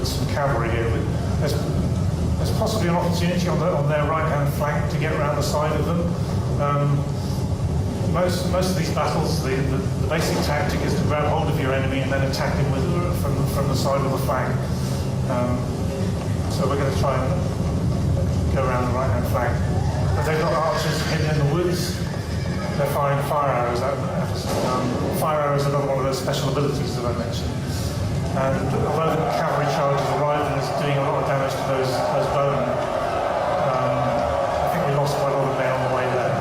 put some cavalry here. There's possibly an opportunity on their right-hand flank to get around the side of them. Most of these battles, the basic tactic is to grab hold of your enemy and then attack him from the side of the flank. So we're going to try and go around the right-hand flank. But they've got archers hidden in the woods. They're firing fire arrows at us. Fire arrows are another one of those special abilities that I mentioned. And although the cavalry charge has arrived and is doing a lot of damage to those bowmen, I think we lost quite a lot of men on the way there.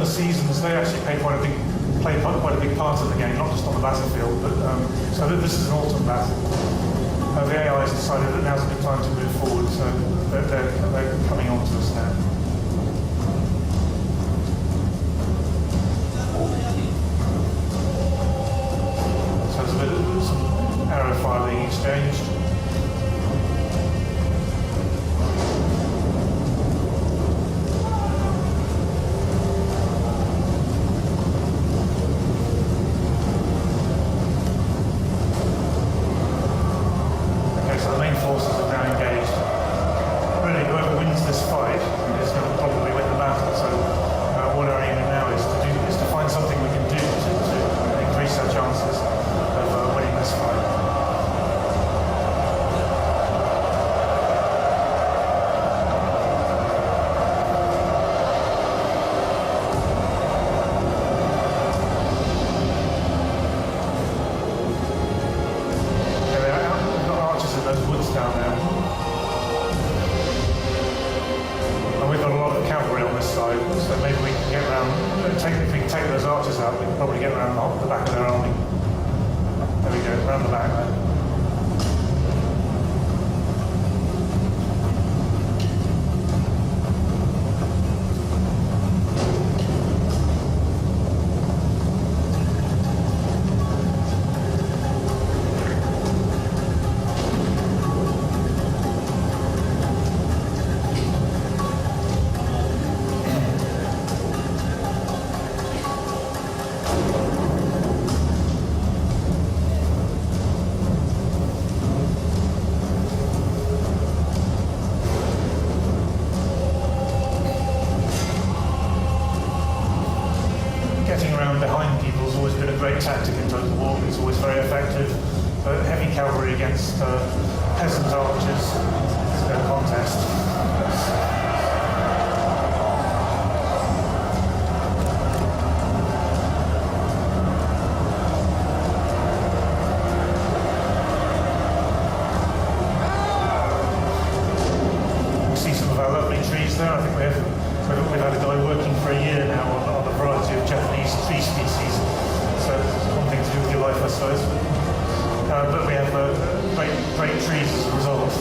Seasons, they actually play quite a big part of the game, not just on the battlefield. But so this is an autumn battle. The AI has decided that now's a good time to move forward, so they're coming on to us now. So there's a bit of some arrow fire being exchanged. Forces are now engaged. Really, whoever wins this fight is going to probably win the battle. So what our aim now is to find something we can do to increase our chances of winning this fight. Down there. And we've got a lot of cavalry on this side, so maybe we can get around, if we can take those archers out, we can probably get around the back of their army. There we go, around the back there. Getting around behind people has always been a great tactic in Total War. It's always very effective. Heavy cavalry against peasant archers is no contest. We see some of our lovely trees there. I think we've had a guy working for a year now on a variety of Japanese tree species. So it's one thing to do with your life, I suppose. But we have great trees as a result.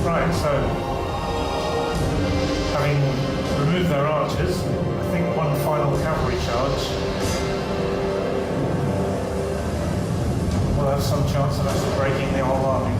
Right, so having removed their archers, I think one final cavalry charge. We'll have some chance of actually breaking the whole army.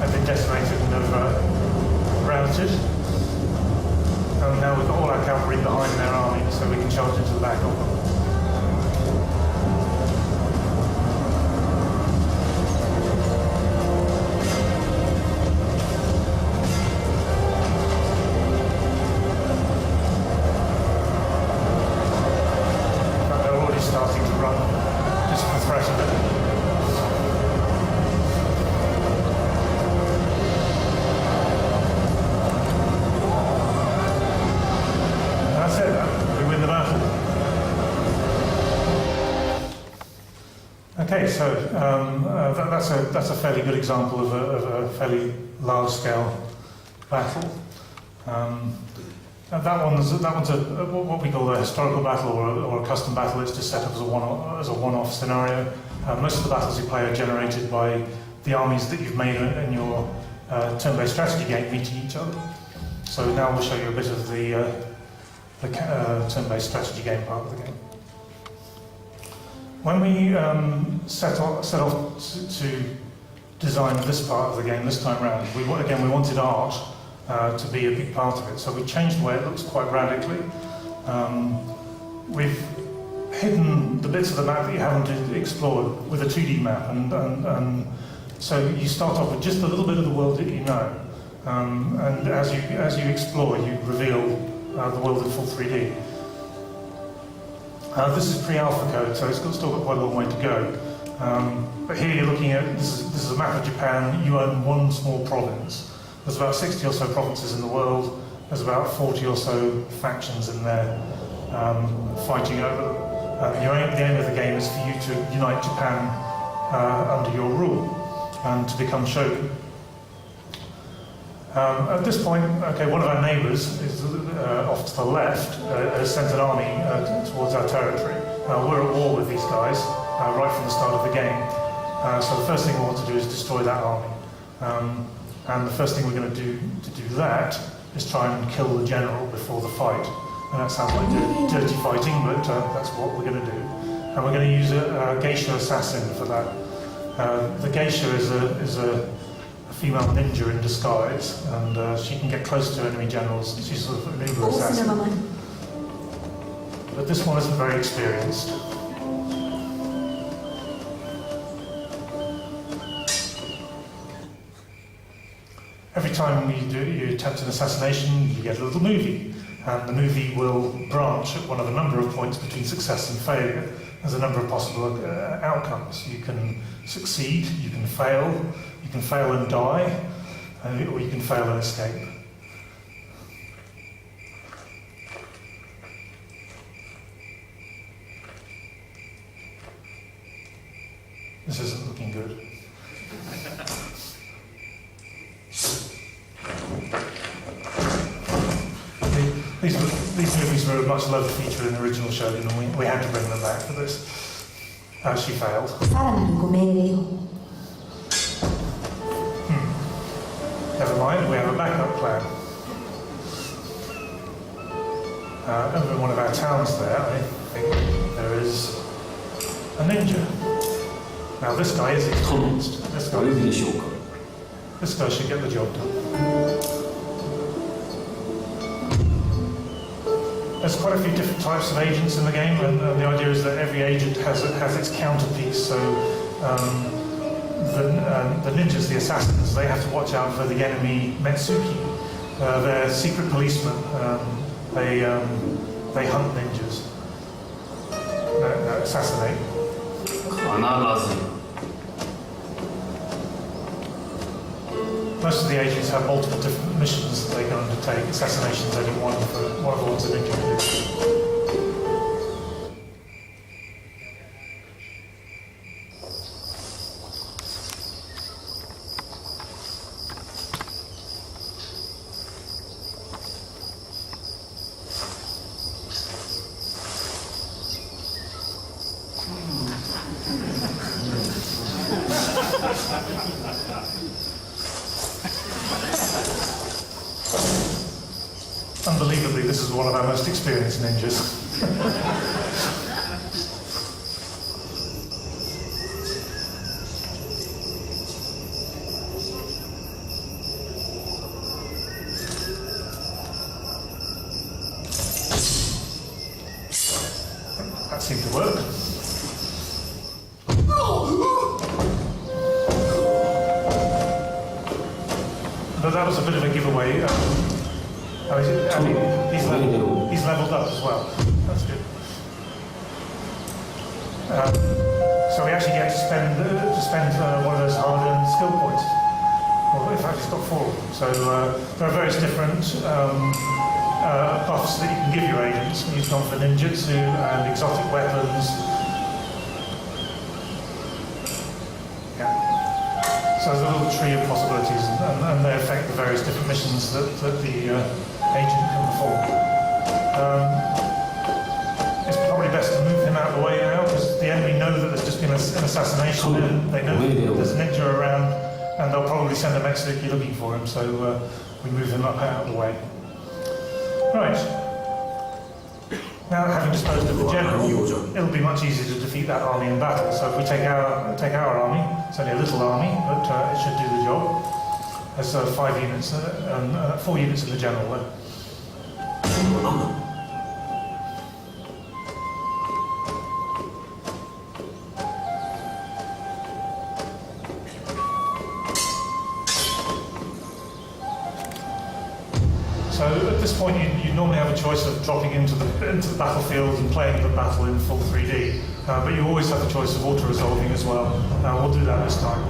have been decimated and have routed. buried behind their army, so we can charge into the back of them. But they're already starting to run, just the threat of it. That's it, we win the battle. Okay, so that's a fairly good example of a fairly large-scale battle. And that one's what we call a historical battle or a custom battle. It's just set up as a one-off scenario. Most of the battles you play are generated by the armies that you've made in your turn-based strategy game meeting each other. So now we'll show you a bit of the turn-based strategy game part of the game. When we set off to design this part of the game this time round, we wanted art to be a big part of it, so we changed the way it looks quite radically. We've hidden the bits of the map that you haven't explored with a 2D map, and so you start off with just a little bit of the world that you know, and as you explore, you reveal the world in full 3D. This is pre-alpha code, so it's still got quite a long way to go. But here you're looking at, this is a map of Japan. You own one small province. There's about 60 or so provinces in the world. There's about 40 or so factions in there fighting over them. The aim of the game is for you to unite Japan under your rule and to become Shogun. At this point, okay, one of our neighbours is off to the left, has sent an army towards our territory. We're at war with these guys right from the start of the game. So the first thing we want to do is destroy that army. And the first thing we're going to do that is try and kill the general before the fight. And that sounds like dirty fighting, but that's what we're going to do. And we're going to use a geisha assassin for that. The geisha is a female ninja in disguise, and she can get close to enemy generals. She's sort of an evil assassin. But this one isn't very experienced. Every time you attempt an assassination, you get a little movie, and the movie will branch at one of a number of points between success and failure. There's a number of possible outcomes. You can succeed, you can fail and die, or you can fail and escape. This isn't looking good. These movies were a much loved feature in the original Shogun, and we had to bring them back for this. She failed. Never mind, we have a backup plan. Over in one of our towns there, I think there is a ninja. Now this guy is experienced. This guy should get the job done. There's quite a few different types of agents in the game, and the idea is that every agent has its counterpiece. So the ninjas, the assassins, they have to watch out for the enemy Metsuki. They're secret policemen. They hunt ninjas. No, assassinate. Most of the agents have multiple different missions that they can undertake. Assassination's only one of the ones that they can do. Unbelievably, this is one of our most experienced ninjas. But that was a bit of a giveaway. He's leveled up as well. That's good. So we actually get to spend one of those hard-earned skill points. Well, in fact, he's got 4. So there are various different buffs that you can give your agents. He's gone for ninjutsu and exotic weapons. Yeah. So there's a little tree of possibilities, and they affect the various different missions that the agent can perform. It's probably best to move him out of the way now, because the enemy know that there's just been an assassination, and they know there's a ninja around, and they'll probably send a Mexiki looking for him, so we move him up out of the way. Right. Now, having disposed of the general, it'll be much easier to defeat that army in battle. So if we take our army, it's only a little army, but it should do the job. There's 5 units and 4 units in the general though. So at this point, you normally have a choice of dropping into the battlefield and playing the battle in full 3D, but you always have the choice of auto-resolving as well. We'll do that this time.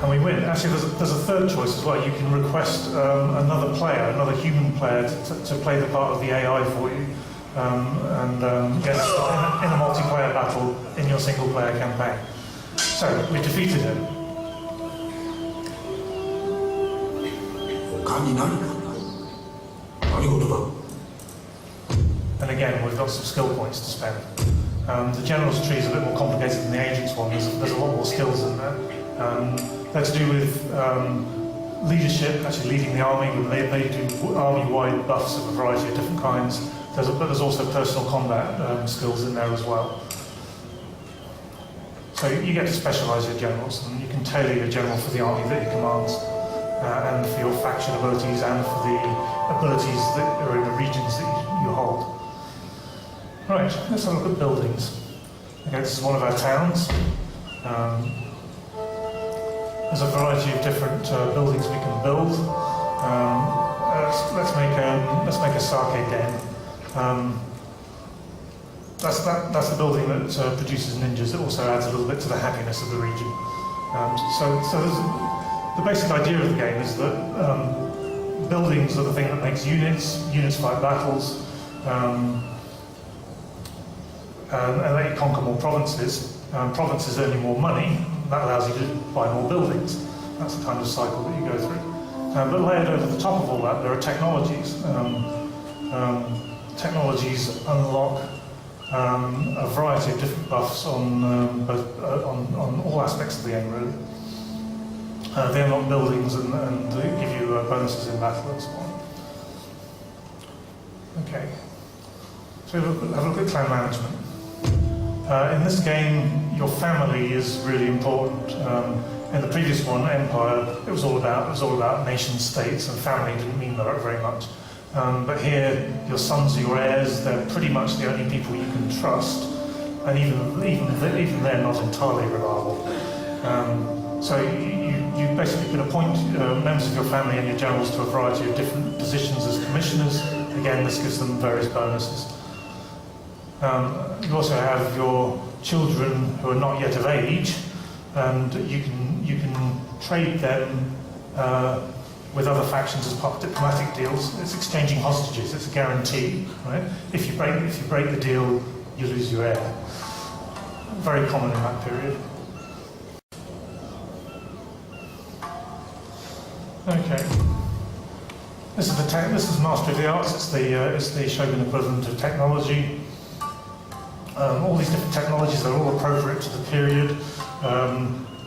And we win. Actually, there's a third choice as well. You can request another player, another human player, to play the part of the AI for you, and get in a multiplayer battle in your single-player campaign. So we defeated him. And again, we've got some skill points to spend. The general's tree is a bit more complicated than the agent's one. There's a lot more skills in there. They're to do with leadership, actually leading the army. They do army-wide buffs of a variety of different kinds. But there's also personal combat skills in there as well. So you get to specialise your generals, and you can tailor your general for the army that he commands. And for your faction abilities, and for the abilities that are in the regions that you hold. Right, let's have a look at buildings. Okay, this is one of our towns. There's a variety of different buildings we can build. Let's make a sake den. That's the building that produces ninjas. It also adds a little bit to the happiness of the region. So there's the basic idea of the game is that buildings are the thing that makes units fight battles, and let you conquer more provinces. Provinces earn you more money, and that allows you to buy more buildings. That's the kind of cycle that you go through. But layered over the top of all that, there are technologies. Technologies unlock a variety of different buffs on all aspects of the game, really. They unlock buildings and give you bonuses in battle and so on. Okay, so have a look at clan management. In this game, your family is really important. In the previous one, Empire, it was all about nation states, and family didn't mean that very much. But here, your sons are your heirs. They're pretty much the only people you can trust, and even they're not entirely reliable. So you basically can appoint members of your family and your generals to a variety of different positions as commissioners. Again, this gives them various bonuses. You also have your children who are not yet of age, and you can trade them with other factions as part of diplomatic deals. It's exchanging hostages. It's a guarantee, right? If you break the deal, you lose your heir. Very common in that period. Okay. This is Mastery of the Arts. It's the Shogun equivalent of technology. All these different technologies are all appropriate to the period.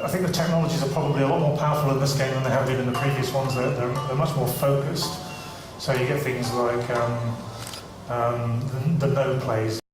I think the technologies are probably a lot more powerful in this game than they have been in the previous ones. They're much more focused. So you get things like the no plays.